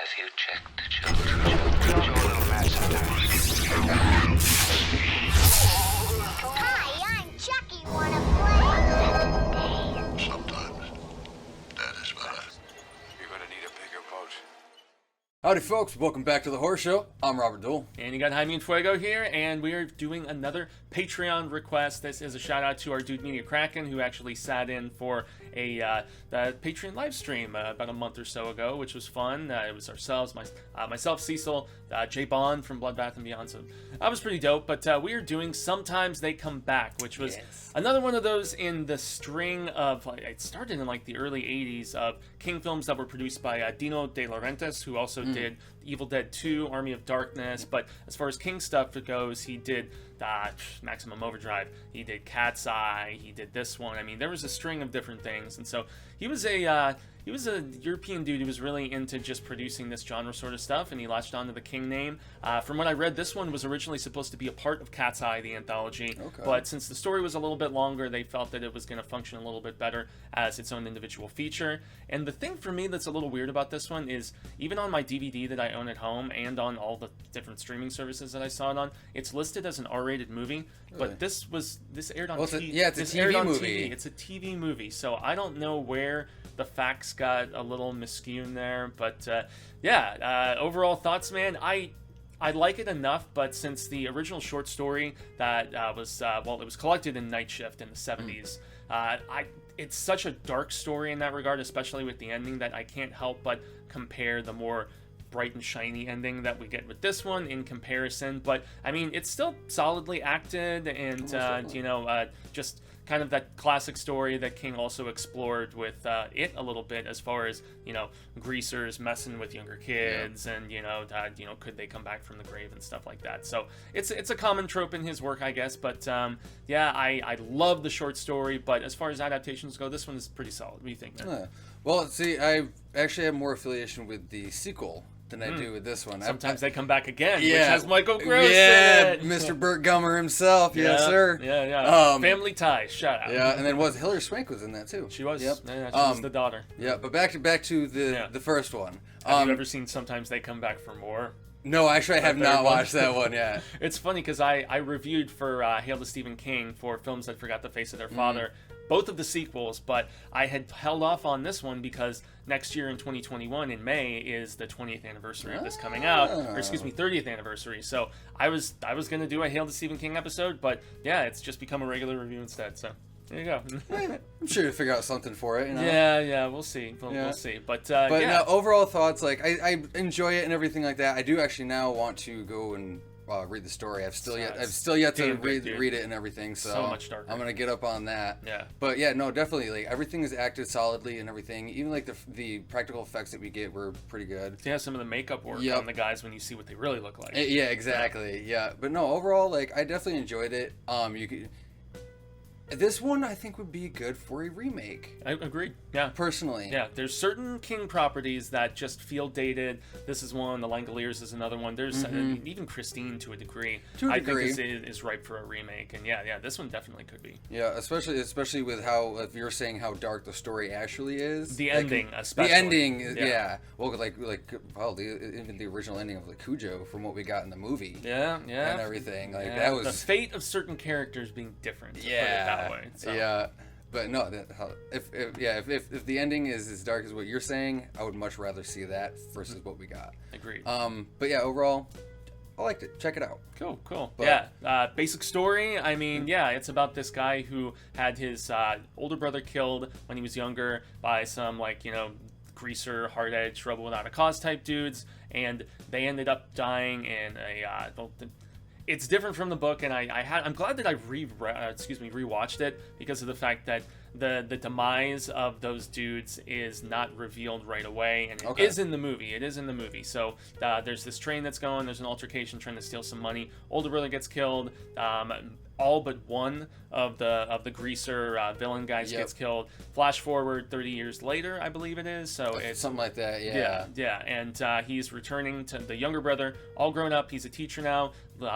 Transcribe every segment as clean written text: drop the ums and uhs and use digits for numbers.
Have you checked the children? Hi, I'm Chucky. Wanna play? Sometimes that is better. You're gonna need a bigger boat. Howdy folks, welcome back to the Horse Show. I'm Robert Duell. And you got Jaime and Fuego here, and we are doing another Patreon request. This is a shout out to our dude Media Kraken, who actually sat in for a Patreon live stream about a month or so ago, which was fun. It was ourselves, myself, Cecil, Jay Bond from Blood Bath and Beyond. So that was pretty dope. But we are doing Sometimes They Come Back, which was another one of those in the string of, it started in like the early 80s of King films that were produced by Dino De Laurentiis, who also did Evil Dead 2, Army of Darkness. But as far as King stuff goes, he did Maximum Overdrive, he did Cat's Eye, he did this one. I mean, there was a string of different things, and so he was a European dude who was really into just producing this genre sort of stuff, and he latched onto the King name. From what I read, this one was originally supposed to be a part of Cat's Eye, the anthology, but since the story was a little bit longer, they felt that it was going to function a little bit better as its own individual feature. And the thing for me that's a little weird about this one is, even on my DVD that I own at home and on all the different streaming services that I saw it on, it's listed as an R-rated movie, but this aired on TV. It's a TV movie. It's a TV movie, so I don't know where the facts got a little miscued there, but overall thoughts, man. I like it enough, but since the original short story that it was collected in Night Shift in the 70s, it's such a dark story in that regard, especially with the ending, that I can't help but compare the more bright and shiny ending that we get with this one in comparison. But I mean, it's still solidly acted, and just kind of that classic story that King also explored with it a little bit, as far as, greasers messing with younger kids, and could they come back from the grave and stuff like that. So it's a common trope in his work, I guess. But I love the short story, but as far as adaptations go, this one is pretty solid. What do you think, man? Well, see, I actually have more affiliation with the sequel than I do with this one. Sometimes They Come Back Again, which has Michael Gross in it. Mr. Burt Gummer himself, yes sir. Family Ties, shout out. Yeah, and then Hilary Swank was in that too. She was. Yep. Yeah, she was the daughter. Yeah, but back to the first one. Have you ever seen Sometimes They Come Back for More? No, actually, I have not watched that one yet. It's funny because I reviewed for Hail to Stephen King for Films That Forgot the Face of Their Father, both of the sequels, but I had held off on this one because next year in 2021 in May is the 20th anniversary of this coming out, or 30th anniversary. So I was going to do a Hail to Stephen King episode, but yeah, it's just become a regular review instead. So there you go. I'm sure you'll figure out something for it. Yeah, we'll see. We'll see. But now, overall thoughts, like I enjoy it and everything like that. I do actually now want to go and read the story. I've still yet to read it and everything. So much darker. I'm gonna get up on that. Yeah. But yeah, no, definitely. Like everything is acted solidly and everything. Even like the practical effects that we get were pretty good. Yeah, some of the makeup work on the guys when you see what they really look like. Yeah, exactly. Yeah, but no, overall, like I definitely enjoyed it. This one, I think, would be good for a remake. I agree. Yeah. Personally. Yeah. There's certain King properties that just feel dated. This is one. The Langoliers is another one. There's even Christine to a degree. I think is ripe for a remake. And yeah, this one definitely could be. Yeah, especially with how, if you're saying how dark the story actually is. The ending, especially. The ending, yeah. Well, even the original ending of like Cujo from what we got in the movie. Yeah. And everything. Like that was the fate of certain characters being different. To put it that way, so. Yeah, but no. If the ending is as dark as what you're saying, I would much rather see that versus what we got. Agreed. But yeah, overall, I liked it. Check it out. Cool. But, basic story. I mean, it's about this guy who had his older brother killed when he was younger by some greaser, hard-edged, rebel without a cause type dudes, and they ended up dying in a. It's different from the book, and I'm glad that I rewatched it because of the fact that the demise of those dudes is not revealed right away, and it is in the movie. So there's this train that's going. There's an altercation trying to steal some money. Older brother gets killed. All but one of the greaser villain guys gets killed. Flash forward 30 years later, I believe it is. So it's something like that. Yeah. And he's returning to the younger brother, all grown up. He's a teacher now,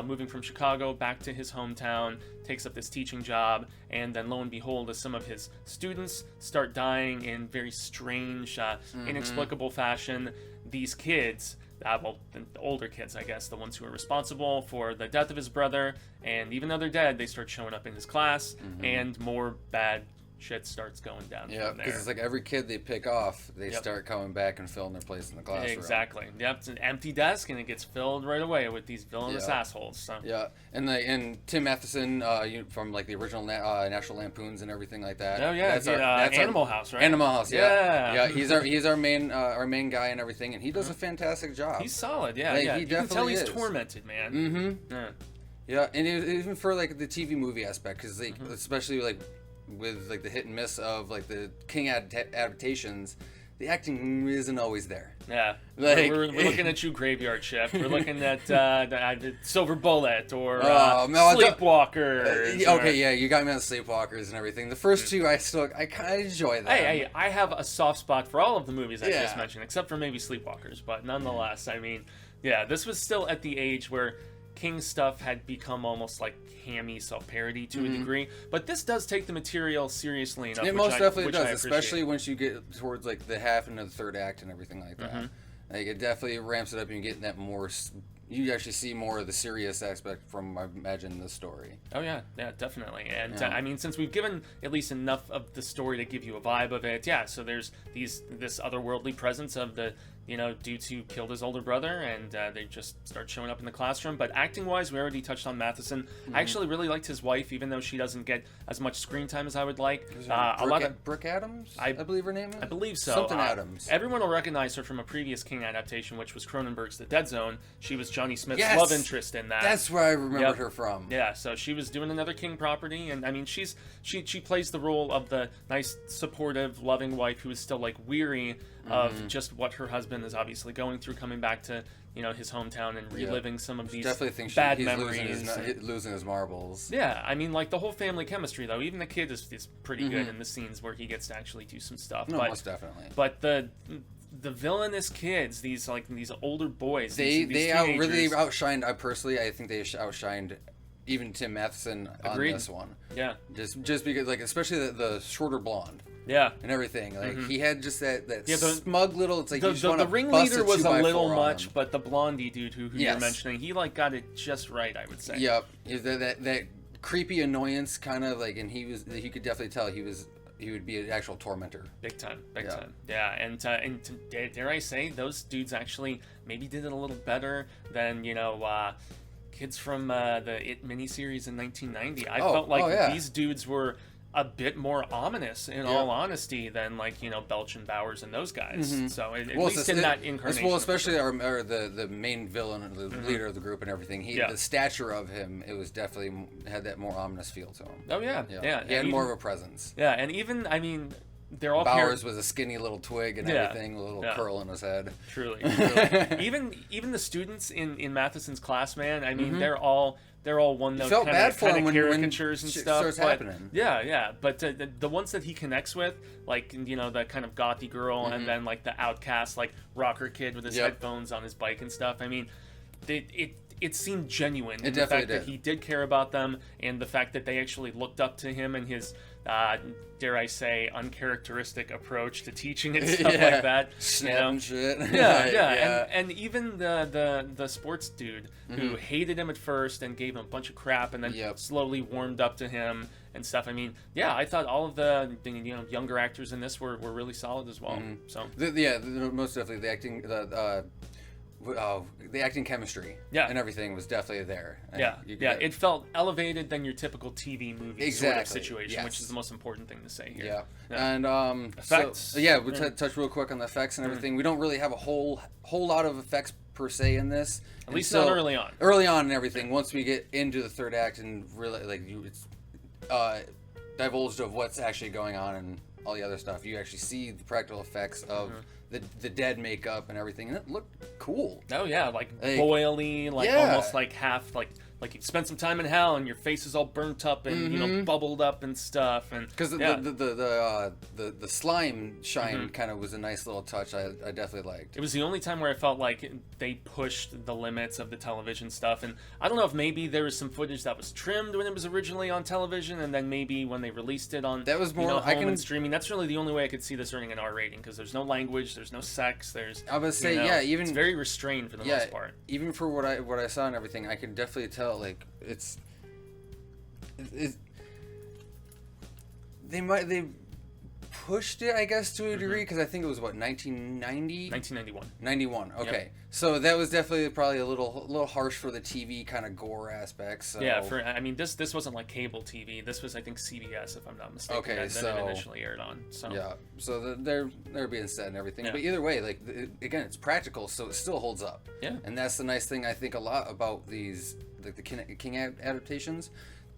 moving from Chicago back to his hometown. Takes up this teaching job, and then lo and behold, as some of his students start dying in very strange, inexplicable fashion, these kids, well, the older kids, I guess, the ones who are responsible for the death of his brother, and even though they're dead, they start showing up in his class, and more bad shit starts going down Yeah, from there. because it's like every kid they pick off, they start coming back and filling their place in the classroom. Exactly. Yep, it's an empty desk, and it gets filled right away with these villainous assholes. So. Yeah, and Tim Matheson from like the original National Lampoons and everything like that. Oh yeah, that's Animal House, right? Animal House, yeah. Yeah. He's our main guy and everything, and he does a fantastic job. He's solid, yeah. Like, yeah. he You can tell definitely he's is. tormented, man. Mm-hmm. Yeah. Yeah, and even for like the TV movie aspect, because like especially like with like the hit and miss of like the King adaptations, the acting isn't always there. Yeah, Like- we're looking at you, Graveyard Shift. We're looking at the Silver Bullet or Sleepwalkers. Okay, yeah, you got me on Sleepwalkers and everything. The first two, I kind of enjoy that. Hey, I have a soft spot for all of the movies I Yeah. just mentioned, except for maybe Sleepwalkers. But nonetheless, I mean, yeah, this was still at the age where King stuff had become almost like hammy self-parody to a degree. But this does take the material seriously enough. It which most definitely which I does, appreciate. especially once you get towards like the half into the third act and everything like that. Like it definitely ramps it up, and you get that more. You actually see more of the serious aspect from, I imagine, this story. Oh yeah, definitely. And Yeah. I mean, since we've given at least enough of the story to give you a vibe of it, yeah. So there's this otherworldly presence of the dudes who killed his older brother, and they just start showing up in the classroom. But acting-wise, we already touched on Matheson. I actually really liked his wife, even though she doesn't get as much screen time as I would like. A lot of Brooke Adams, I believe her name is. I believe so. Something Adams. Everyone will recognize her from a previous King adaptation, which was Cronenberg's The Dead Zone. She was Johnny Smith's Yes! love interest in that. That's where I remembered Yep. her from. Yeah, so she was doing another King property, and I mean, she plays the role of the nice, supportive, loving wife who is still like weary of just what her husband is obviously going through, coming back to his hometown and reliving some of these Definitely think bad he's memories. losing his marbles. Yeah, I mean, like the whole family chemistry though. Even the kid is pretty good in the scenes where he gets to actually do some stuff. No, but, most definitely. But the villainous kids, these older boys, They these really teenagers- outshined. I think they outshined even Tim Matheson on Agreed. this one. Yeah, Just because, like, especially the shorter blonde yeah. and everything. Like he had just that Yeah, the- smug little. It's like you just want The to ringleader was a little 2x4 on much, him. but the blondie dude who Yes. you're mentioning, he like got it just right, I would say. Yep, that creepy annoyance kind of like, and you could definitely tell he would be an actual tormentor. Big time. Yeah. Yeah, and dare I say, those dudes actually maybe did it a little better than kids from the It miniseries in 1990. I felt like these dudes were a bit more ominous, in all honesty, than like Belch and Bowers and those guys. So at least in that incarnation. Well, especially the main villain, the leader of the group, and everything. The stature of him, it was definitely had that more ominous feel to him. Oh yeah. He had more of a presence. Yeah, and even they're all Bowers was a skinny little twig and everything, with a little curl in his head. Truly. Even the students in Matheson's class, man. I mean, they're all one note felt kind bad of for him when caricatures and shit stuff. starts happening. Yeah. But the ones that he connects with, like the kind of gothy girl, and then like the outcast, like rocker kid with his headphones on his bike and stuff. I mean, it seemed genuine. It the fact definitely that he did care about them, and the fact that they actually looked up to him and his, dare I say, uncharacteristic approach to teaching and stuff like that. Snapping shit. Yeah. And even the sports dude who hated him at first and gave him a bunch of crap, and then slowly warmed up to him and stuff. I mean, yeah, I thought all of the younger actors in this were really solid as well. So most definitely the acting, the acting chemistry, and everything was definitely there. And it felt elevated than your typical TV movie sort of situation, which yes. is the most important thing to say here. And effects. So, we'll touch real quick on the effects and everything. We don't really have a whole lot of effects per se in this, at least not early on. Early on and everything. Once we get into the third act and really it's divulged of what's actually going on and all the other stuff, you actually see the practical effects of the dead makeup and everything, and it looked cool. Oh yeah, like boily, like almost like half like like you spent some time in hell and your face is all burnt up and you know bubbled up and stuff. And because the slime shine kind of was a nice little touch. I definitely liked. It was the only time where I felt like they pushed the limits of the television stuff. And I don't know if maybe there was some footage that was trimmed when it was originally on television, and then maybe when they released it on that was more home and streaming. That's really the only way I could see this earning an R rating, because there's no language, there's no sex, there's. I would say even it's very restrained for the most part. Even for what I saw and everything, I can definitely tell like they pushed it, I guess, to a degree, because I think it was 1990? 1991. 91. Okay, Yep. So that was definitely probably a little harsh for the TV kind of gore aspects. So. Yeah, I mean this wasn't like cable TV. This was, I think, CBS, if I'm not mistaken. Okay, that it initially aired on. So yeah, so they're being said and everything. Yeah. But either way, like again, it's practical, so it still holds up. Yeah, and that's the nice thing I think a lot about these like the King adaptations.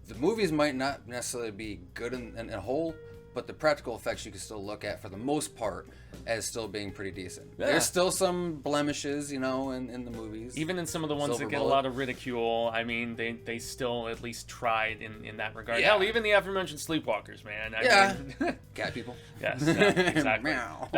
The movies might not necessarily be good in a whole, but the practical effects you can still look at for the most part as still being pretty decent. Yeah. There's still some blemishes, in the movies. even in some of the ones Silver that get Bullet. a lot of ridicule, I mean, they still at least tried in that regard. Yeah. Hell, even the aforementioned Sleepwalkers, man. Yeah. I mean, Cat people. yes, yeah, exactly. Meow.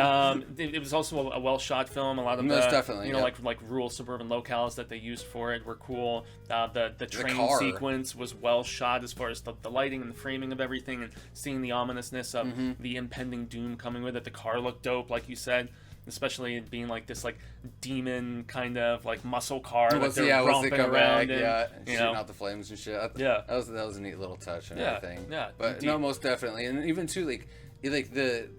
It was also a well-shot film. A lot of Most the, definitely, yeah. like rural suburban locales that they used for it were cool. The train car. sequence was well shot as far as the lighting and the framing of everything, and seeing the ominousness of the impending doom coming with it. The car looked dope, like you said. Especially it being like this like demon kind of like muscle car that they're romping around in. Shooting out the flames and shit. Yeah. That was a neat little touch and Yeah, everything. yeah, But indeed. no, most definitely, and even too like the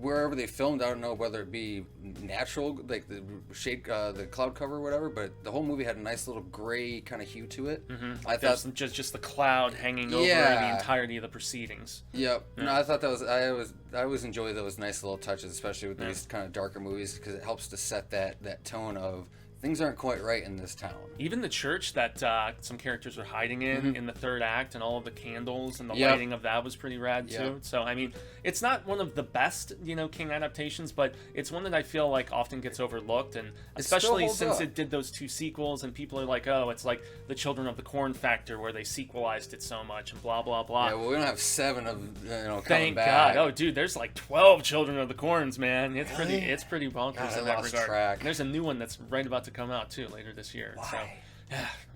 wherever they filmed, I don't know whether it be natural, like the shade, the cloud cover or whatever, but the whole movie had a nice little gray kind of hue to it. I There's thought, just the cloud hanging over Yeah. the entirety of the proceedings. yep. No, I thought that was, I always enjoy those nice little touches, especially with these kind of darker movies, because it helps to set that tone of things aren't quite right in this town. Even the church that some characters were hiding in the third act, and all of the candles and the Yep. lighting of that was pretty rad too. Yep. So I mean, it's not one of the best King adaptations, but it's one that I feel like often gets overlooked, and especially holds since up. it did those two sequels, and people are like, oh, it's like the Children of the Corn factor where they sequelized it so much and blah blah blah. Yeah, well, we don't have 7 of coming Thank back. God! Oh, dude, there's like 12 Children of the Corns, man. It's Really? pretty bonkers God, I in that lost regard. track. And there's a new one that's right about to come out too later this year. Why? So,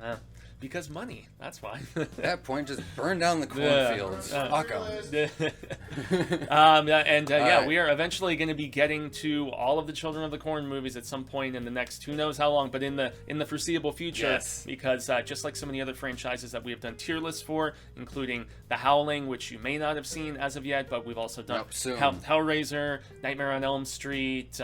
yeah, because money. That's why. At that point, just burn down the Yeah. cornfields. Fuck 'em. Yeah, right. we are eventually going to be getting to all of the Children of the Corn movies at some point in the next who knows how long, but in the foreseeable future. Yes. Because just like so many other franchises that we have done tier lists for, including The Howling, which you may not have seen as of yet, but we've also done Nope, soon. Hellraiser, Nightmare on Elm Street.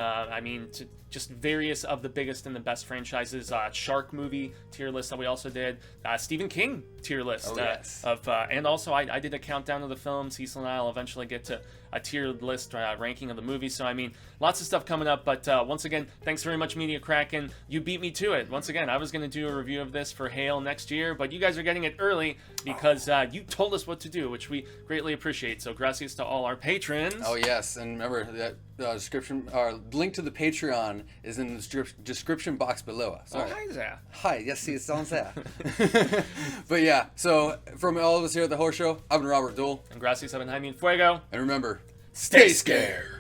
Just various of the biggest and the best franchises. Shark movie tier list that we also did. Stephen King tier list. Oh, yes. And also I did a countdown of the film. Cecil and I will eventually get to a tiered list ranking of the movies. So I mean, lots of stuff coming up. But once again, thanks very much, Media Kraken. You beat me to it. Once again, I was going to do a review of this for Hail next year, but you guys are getting it early because you told us what to do, which we greatly appreciate. So gracias to all our patrons. Oh yes, and remember that description, or link to the Patreon is in the description box below. Sorry. Hi there. Hi, yes, see, it's on there. But yeah, so from all of us here at the Horse Show, I've been Robert Duell, And gracias a Jaime and Fuego. and remember, Stay scared.